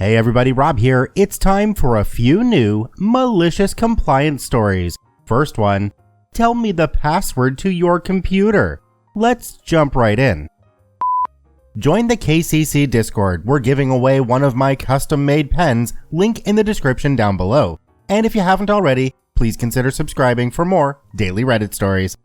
Hey everybody, Rob here. It's time for a few new malicious compliance stories. First one, tell me the password to your computer. Let's jump right in. Join the KCC Discord. We're giving away one of my custom-made pens, link in the description down below. And if you haven't already, please consider subscribing for more daily Reddit stories.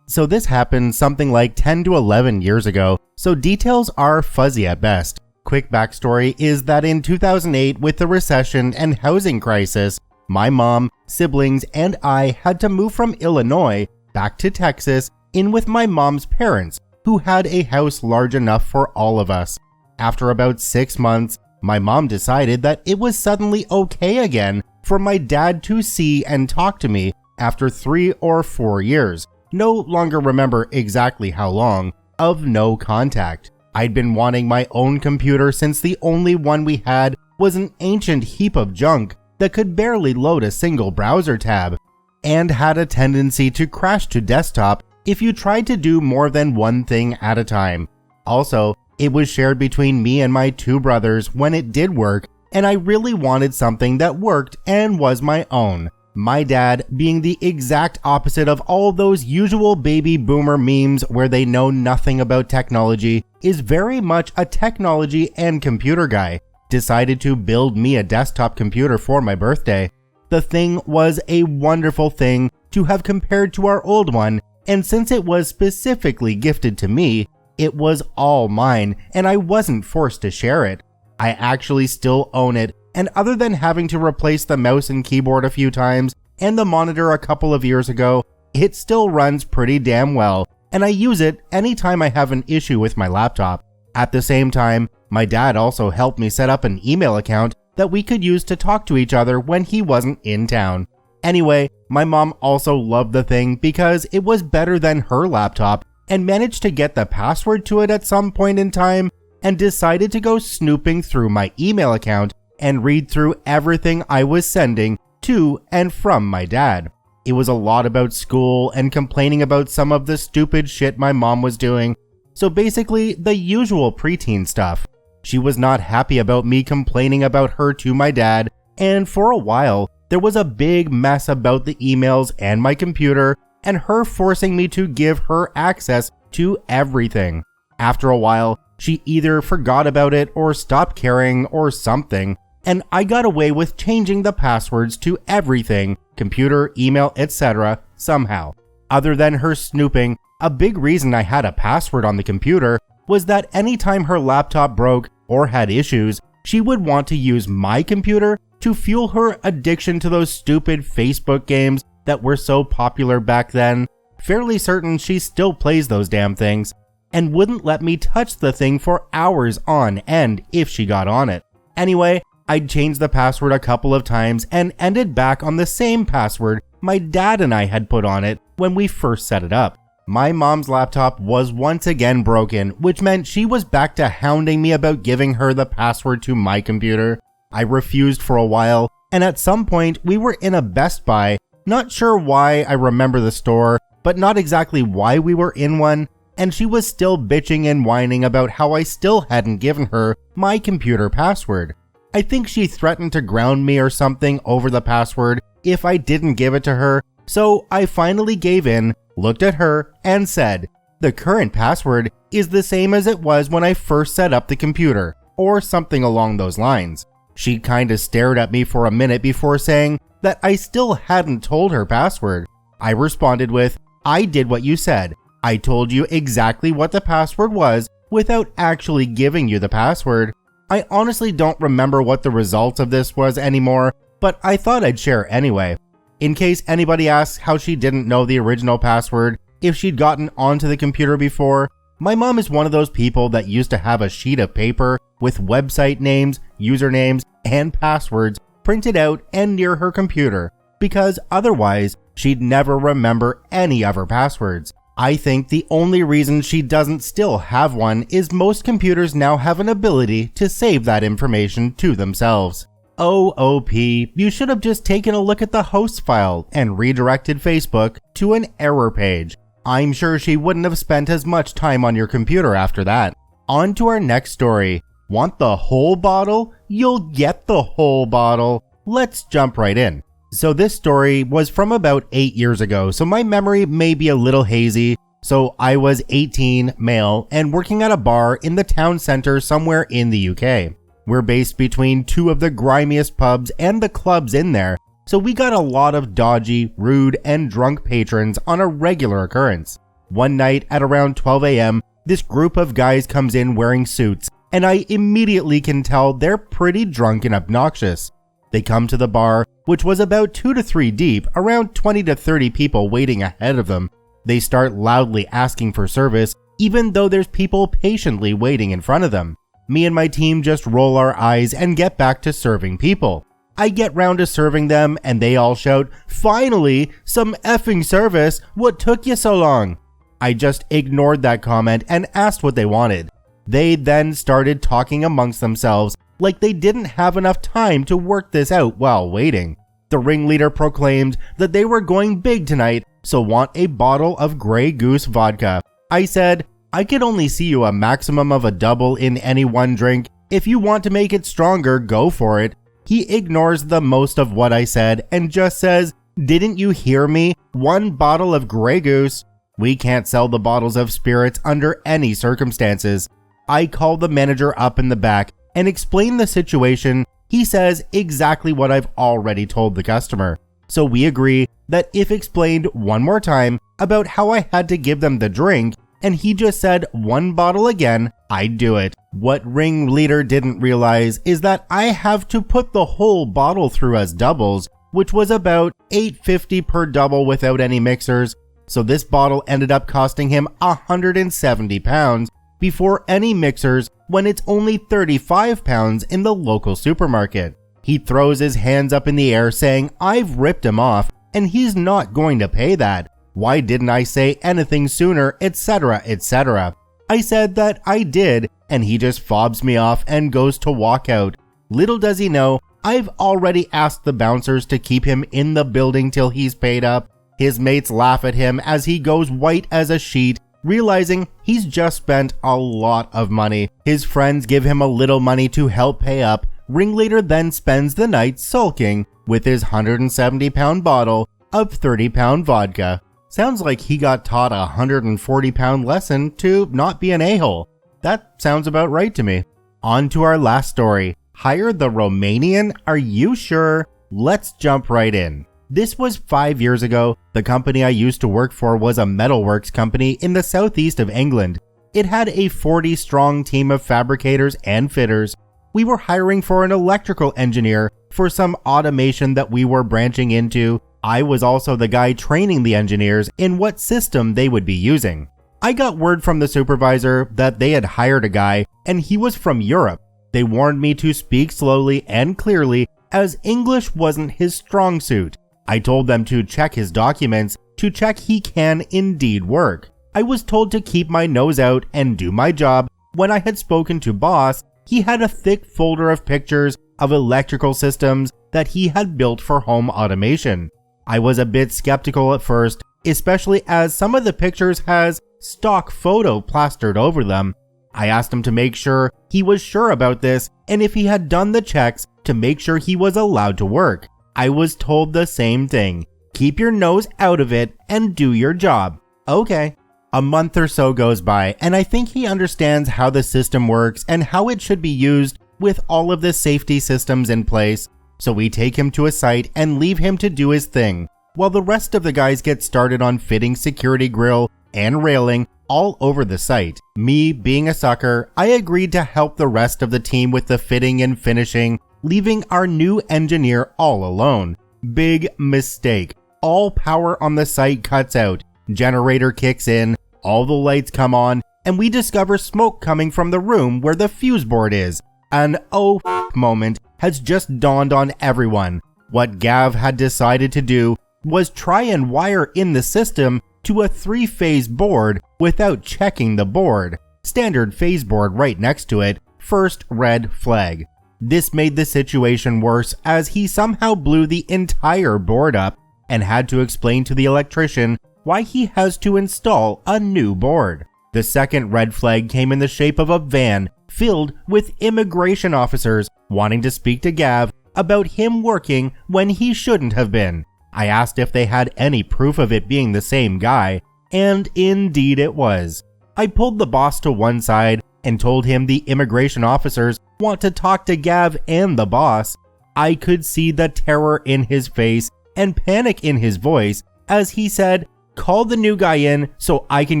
So this happened something like 10 to 11 years ago, so details are fuzzy at best. Quick backstory is that in 2008, with the recession and housing crisis, my mom, siblings, and I had to move from Illinois back to Texas in with my mom's parents, who had a house large enough for all of us. After about 6 months, my mom decided that it was suddenly okay again for my dad to see and talk to me after 3 or 4 years, no longer remember exactly how long, of no contact. I'd been wanting my own computer since the only one we had was an ancient heap of junk that could barely load a single browser tab, and had a tendency to crash to desktop if you tried to do more than one thing at a time. Also, it was shared between me and my 2 brothers when it did work, and I really wanted something that worked and was my own. My dad, being the exact opposite of all those usual baby boomer memes where they know nothing about technology, is very much a technology and computer guy, decided to build me a desktop computer for my birthday. The thing was a wonderful thing to have compared to our old one, and since it was specifically gifted to me, it was all mine and I wasn't forced to share it. I actually still own it, and other than having to replace the mouse and keyboard a few times and the monitor a couple of years ago, it still runs pretty damn well, and I use it anytime I have an issue with my laptop. At the same time, my dad also helped me set up an email account that we could use to talk to each other when he wasn't in town. Anyway, my mom also loved the thing because it was better than her laptop and managed to get the password to it at some point in time, and decided to go snooping through my email account and read through everything I was sending to and from my dad. It was a lot about school and complaining about some of the stupid shit my mom was doing, so basically the usual preteen stuff. She was not happy about me complaining about her to my dad, and for a while, there was a big mess about the emails and my computer, and her forcing me to give her access to everything. After a while, she either forgot about it or stopped caring or something, and I got away with changing the passwords to everything, computer, email, etc. somehow. Other than her snooping, a big reason I had a password on the computer was that anytime her laptop broke or had issues, she would want to use my computer to fuel her addiction to those stupid Facebook games that were so popular back then. Fairly certain she still plays those damn things, and wouldn't let me touch the thing for hours on end if she got on it. Anyway, I'd changed the password a couple of times and ended back on the same password my dad and I had put on it when we first set it up. My mom's laptop was once again broken, which meant she was back to hounding me about giving her the password to my computer. I refused for a while, and at some point we were in a Best Buy. Not sure why I remember the store, but not exactly why we were in one, and she was still bitching and whining about how I still hadn't given her my computer password. I think she threatened to ground me or something over the password if I didn't give it to her, so I finally gave in, looked at her, and said, "The current password is the same as it was when I first set up the computer," or something along those lines. She kinda stared at me for a minute before saying that I still hadn't told her password. I responded with, "I did what you said. I told you exactly what the password was without actually giving you the password." I honestly don't remember what the result of this was anymore, but I thought I'd share anyway. In case anybody asks how she didn't know the original password if she'd gotten onto the computer before, my mom is one of those people that used to have a sheet of paper with website names, usernames, and passwords printed out and near her computer, because otherwise she'd never remember any of her passwords. I think the only reason she doesn't still have one is most computers now have an ability to save that information to themselves. OOP, you should have just taken a look at the host file and redirected Facebook to an error page. I'm sure she wouldn't have spent as much time on your computer after that. On to our next story. Want the whole bottle? you'll get the whole bottle. Let's jump right in. So this story was from about 8 years ago, so my memory may be a little hazy. So I was 18, male, and working at a bar in the town centre somewhere in the UK. We're based between two of the grimiest pubs and the clubs in there, so we got a lot of dodgy, rude, and drunk patrons on a regular occurrence. One night at around 12 a.m., this group of guys comes in wearing suits, and I immediately can tell they're pretty drunk and obnoxious. They come to the bar, which was about 2 to 3 deep, around 20 to 30 people waiting ahead of them. They start loudly asking for service, even though there's people patiently waiting in front of them. Me and my team just roll our eyes and get back to serving people. I get round to serving them and they all shout, "Finally, some effing service, what took you so long?" I just ignored that comment and asked what they wanted. They then started talking amongst themselves like they didn't have enough time to work this out while waiting. The ringleader proclaimed that they were going big tonight, so want a bottle of Grey Goose vodka. I said, "I could only see you a maximum of a double in any one drink. If you want to make it stronger, go for it." He ignores the most of what I said and just says, "Didn't you hear me? 1 bottle of Grey Goose." We can't sell the bottles of spirits under any circumstances. I call the manager up in the back and explain the situation. He says exactly what I've already told the customer. So we agree that if explained one more time about how I had to give them the drink, and he just said 1 bottle again, I'd do it. What ringleader didn't realize is that I have to put the whole bottle through as doubles, which was about $8.50 per double without any mixers. So this bottle ended up costing him £170 before any mixers, when it's only £35 in the local supermarket. He throws his hands up in the air saying I've ripped him off and he's not going to pay that. Why didn't I say anything sooner, etc., etc. I said that I did, and he just fobs me off and goes to walk out. Little does he know, I've already asked the bouncers to keep him in the building till he's paid up. His mates laugh at him as he goes white as a sheet, realizing he's just spent a lot of money. His friends give him a little money to help pay up. Ringleader then spends the night sulking with his £170 bottle of £30 vodka. Sounds like he got taught a £140 lesson to not be an a-hole. That sounds about right to me. On to our last story. Hire the Romanian? Are you sure? Let's jump right in. This was 5 years ago. The company I used to work for was a metalworks company in the southeast of England. It had a 40-strong team of fabricators and fitters. We were hiring for an electrical engineer for some automation that we were branching into. I was also the guy training the engineers in what system they would be using. I got word from the supervisor that they had hired a guy and he was from Europe. They warned me to speak slowly and clearly as English wasn't his strong suit. I told them to check his documents to check he can indeed work. I was told to keep my nose out and do my job. When I had spoken to boss, he had a thick folder of pictures of electrical systems that he had built for home automation. I was a bit skeptical at first, especially as some of the pictures has stock photo plastered over them. I asked him to make sure he was sure about this and if he had done the checks to make sure he was allowed to work. I was told the same thing. Keep your nose out of it and do your job. Okay. A month or so goes by and I think he understands how the system works and how it should be used with all of the safety systems in place. So we take him to a site and leave him to do his thing, while the rest of the guys get started on fitting security grill and railing all over the site. Me being a sucker, I agreed to help the rest of the team with the fitting and finishing, leaving our new engineer all alone. Big mistake. All power on the site cuts out, generator kicks in, all the lights come on, and we discover smoke coming from the room where the fuse board is. An oh moment has just dawned on everyone. What Gav had decided to do was try and wire in the system to a 3-phase board without checking the board. Standard phase board right next to it. First red flag. This made the situation worse as he somehow blew the entire board up and had to explain to the electrician why he has to install a new board. The second red flag came in the shape of a van filled with immigration officers wanting to speak to Gav about him working when he shouldn't have been. I asked if they had any proof of it being the same guy, and indeed it was. I pulled the boss to one side and told him the immigration officers want to talk to Gav and the boss. I could see the terror in his face and panic in his voice as he said, "Call the new guy in so I can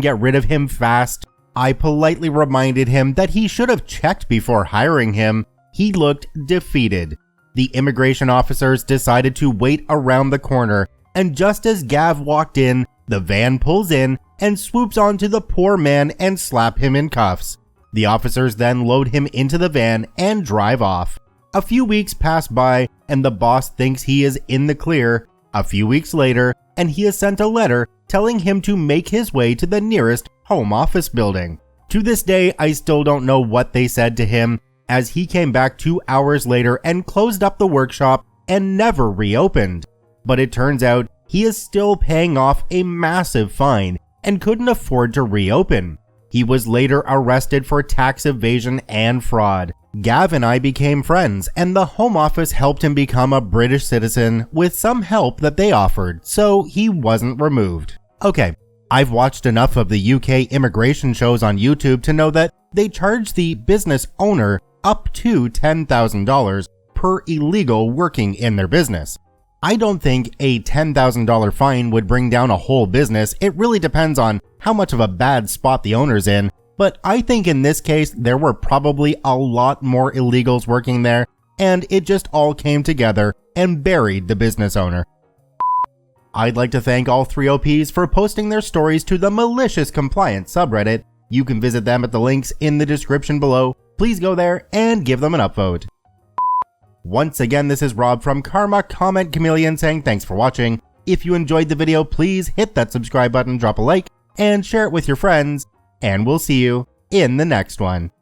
get rid of him fast." I politely reminded him that he should have checked before hiring him. He looked defeated. The immigration officers decided to wait around the corner, and just as Gav walked in, the van pulls in and swoops onto the poor man and slap him in cuffs. The officers then load him into the van and drive off. A few weeks pass by and the boss thinks he is in the clear. A few weeks later, and he has sent a letter telling him to make his way to the nearest home office building. To this day, I still don't know what they said to him, as he came back 2 hours later and closed up the workshop and never reopened. But it turns out he is still paying off a massive fine and couldn't afford to reopen. He was later arrested for tax evasion and fraud. Gav and I became friends, and the Home Office helped him become a British citizen with some help that they offered, so he wasn't removed. Okay, I've watched enough of the UK immigration shows on YouTube to know that they charge the business owner up to $10,000 per illegal working in their business. I don't think a $10,000 fine would bring down a whole business. It really depends on how much of a bad spot the owner's in, but I think in this case there were probably a lot more illegals working there, and it just all came together and buried the business owner. I'd like to thank all 3 OPs for posting their stories to the Malicious Compliance subreddit. You can visit them at the links in the description below. Please go there and give them an upvote. Once again, this is Rob from Karma Comment Chameleon saying thanks for watching. If you enjoyed the video, please hit that subscribe button, drop a like, and share it with your friends, and we'll see you in the next one.